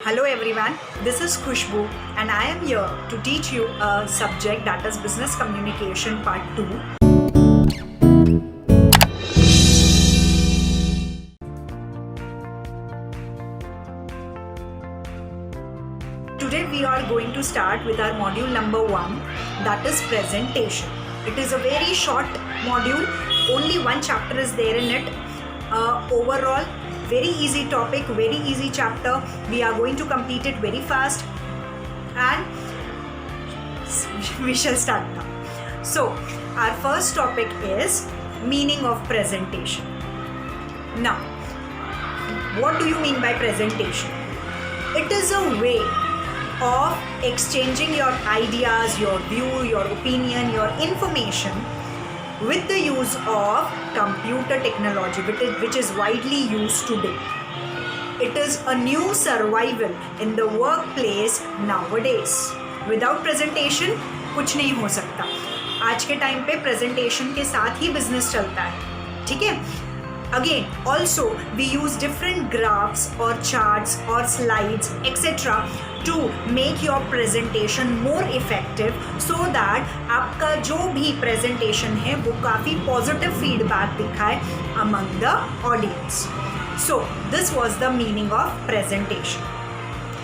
Hello everyone, this is Khushbu and I am here to teach you a subject that is Business Communication Part 2. Today we are going to start with our module number 1, that is presentation. It is a very short module, only one chapter is there in it. Overall, very easy topic, very easy chapter. We are going to complete it very fast and we shall start now. So, our first topic is meaning of presentation. Now, what do you mean by presentation? It is a way of exchanging your ideas, your view, your opinion, your information with the use of computer technology, which is widely used today. It is a new survival in the workplace nowadays. Without presentation कुछ नहीं हो सकता. आज के time पे presentation के साथ ही business चलता है, ठीक है. Again, also we use different graphs or charts or slides etc. to make your presentation more effective so that आपका जो भी presentation है वो काफ़ी positive feedback दिखाए among the audience. So this was the meaning of presentation.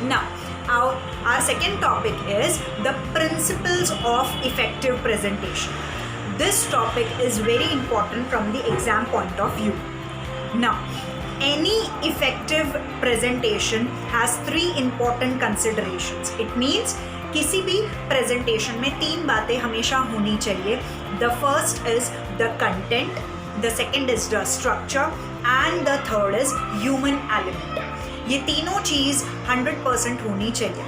Now our second topic is the principles of effective presentation. This topic is very important from the exam point of view. Now, any effective presentation has 3 important considerations. It means किसी भी presentation में 3 बातें हमेशा होनी चाहिए. The first is the content, the second is the structure and the third is human element. ये तीनों चीज़ 100% होनी चाहिए.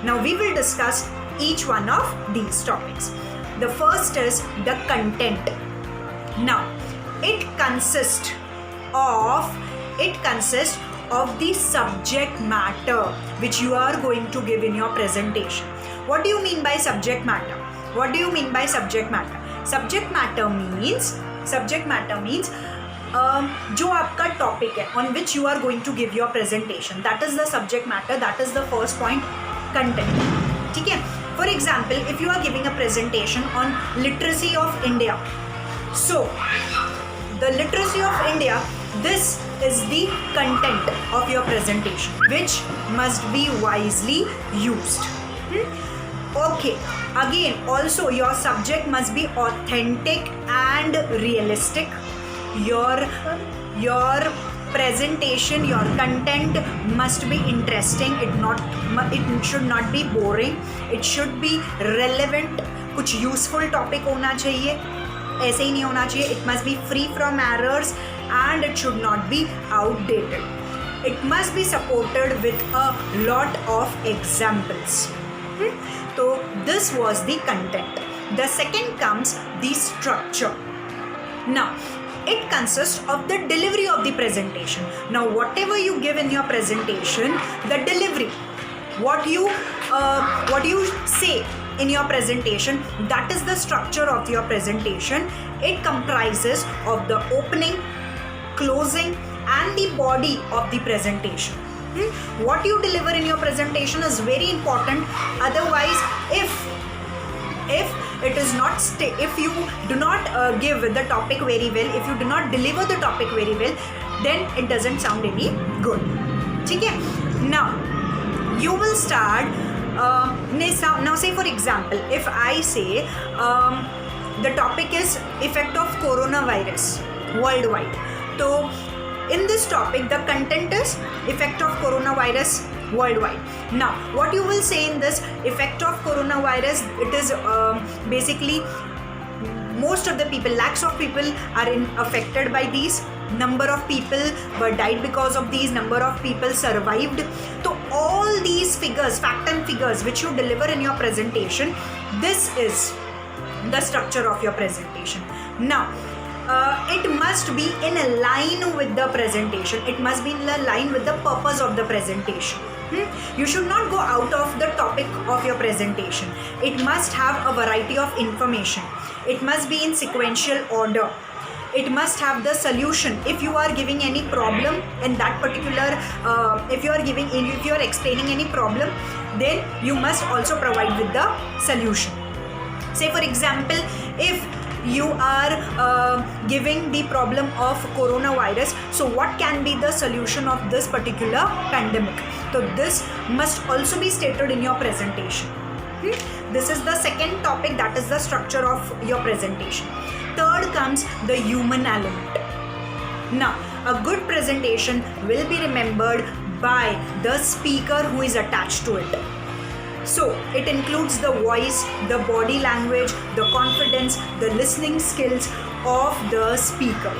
Now we will discuss each one of these topics. The first is the content. Now, it consists of the subject matter which you are going to give in your presentation. What do you mean by subject matter? Subject matter means जो आपका topic है on which you are going to give your presentation, that is the subject matter, that is the first point, content. ठीक है. For example, if you are giving a presentation on literacy of India, so the literacy of India, this is the content of your presentation which must be wisely used. Okay, again also your subject must be authentic and realistic. Your presentation, your content must be interesting. It should not be boring. It should be relevant. कुछ useful topic होना चाहिए, ऐसे ही नहीं होना चाहिए. It must be free from errors and it should not be outdated. It must be supported with a lot of examples. So this was the content. The second comes the structure. Now, it consists of the delivery of the presentation. Now, whatever you give in your presentation, the delivery, what you say in your presentation, that is the structure of your presentation. It comprises of the opening, closing and the body of the presentation. What you deliver in your presentation is very important. Otherwise, if it is not if you do not give the topic very well, if you do not deliver the topic very well, then it doesn't sound any good. Okay? Now you will start. Now say for example, if I say the topic is effect of coronavirus worldwide. So in this topic the content is effect of coronavirus worldwide. Now what you will say in this effect of coronavirus, it is basically most of the people, lakhs of people are affected by these. Number of people were died because of these, number of people survived. So all these figures, fact and figures which you deliver in your presentation, this is the structure of your presentation. Now it must be in line with the presentation. It must be in line with the purpose of the presentation. You should not go out of the topic of your presentation. It must have a variety of information. It must be in sequential order. it must have the solution. If you are giving any problem in that particular, if you are explaining any problem, then you must also provide with the solution. Say for example, if you are giving the problem of coronavirus, so what can be the solution of this particular pandemic? So this must also be stated in your presentation. This is the second topic, that is the structure of your presentation. Third comes the human element. Now, a good presentation will be remembered by the speaker who is attached to it. So it includes the voice, the body language, the confidence, the listening skills of the speaker.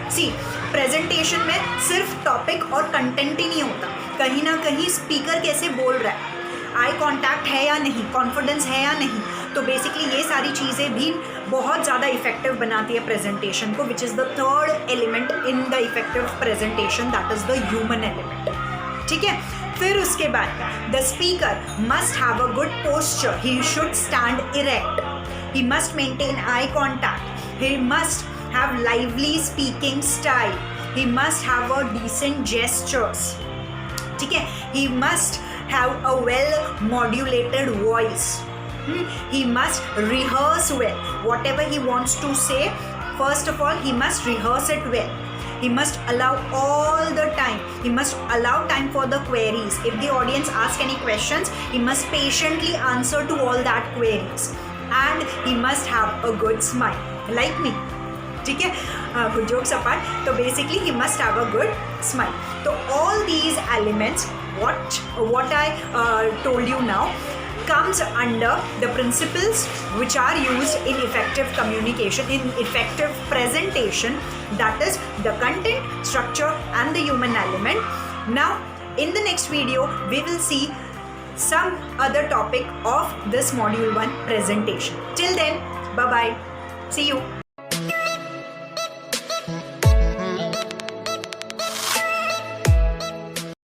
See, presentation में सिर्फ topic और content ही नहीं होता, कहीं ना कहीं speaker कैसे बोल रहा है, आई कॉन्टैक्ट है या नहीं, कॉन्फिडेंस है या नहीं, तो बेसिकली ये सारी चीज़ें भी बहुत ज़्यादा इफेक्टिव बनाती है प्रेजेंटेशन को, which is the third element in the effective presentation, that is the human element. ठीक है. फिर उसके बाद the speaker must have a good posture, he should stand erect, he must maintain eye contact, he must have lively speaking style, he must have a decent gestures. ठीक है. He must have a well modulated voice. He must rehearse well whatever he wants to say. First of all, he must rehearse it well. He must allow all the time. He must allow time for the queries. If the audience asks any questions, he must patiently answer to all that queries. And he must have a good smile, like me. ठीक है. Good jokes apart, तो basically he must have a good smile. So all these elements, what I told you now, comes under the principles which are used in effective communication, in effective presentation, that is the content, structure and the human element. Now in the next video we will see some other topic of this module 1 presentation. Till then, bye bye, see you.